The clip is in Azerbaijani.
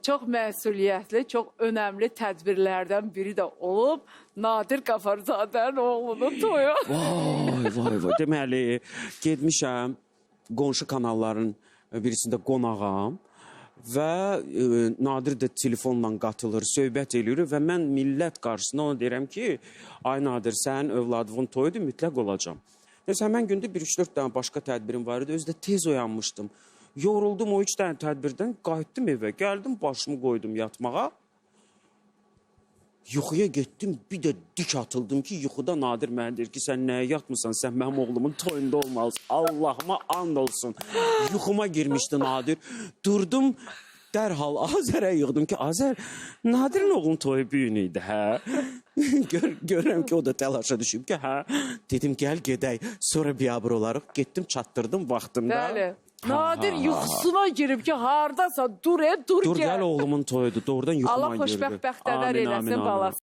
Çox məsuliyyətli, çox önəmli tədbirlərdən biri də olub Nadir Qafarzadənin oğlunun toyu. Vay. Deməli, getmişəm qonşu kanalların birisində qonağam və Nadir də telefonla qatılır, söhbət eləyir və mən millət qarşısında ona deyirəm ki, ay Nadir, sənin övladının toyudur, mütləq olacam. Neyse, həmən gündə 1-3-4 dənə başqa tədbirim var idi, özü də tez oyanmışdım. Yoruldum o 3 dənə tədbirdən, qayıtdım evə, gəldim, başımı qoydum yatmağa. Yuxuya getdim, bir də dik atıldım ki, yuxuda Nadir mənə deyir ki, sən nəyə yatmısan, sən mənim oğlumun toyunda olmalısın. Allahıma and olsun. Yuxuma girmişdi Nadir. Durdum, dərhal Azərə yığdım ki, Azər, Nadir'in oğlunun toyu büyün idi, hə? Görürəm ki, o da təlaşa düşüb ki, hə? Dedim, gəl gedək, sonra biabır olarıq. Getdim, çatdırdım vaxtında. Bəli. Nadir yuxusuna girib ki, hardasa dur, dur Dur, gəl. gəl oğlumun toyudur, doğrudan yuxuma Allah girdi. xoşbəxt bəxtəvər eləsin balası.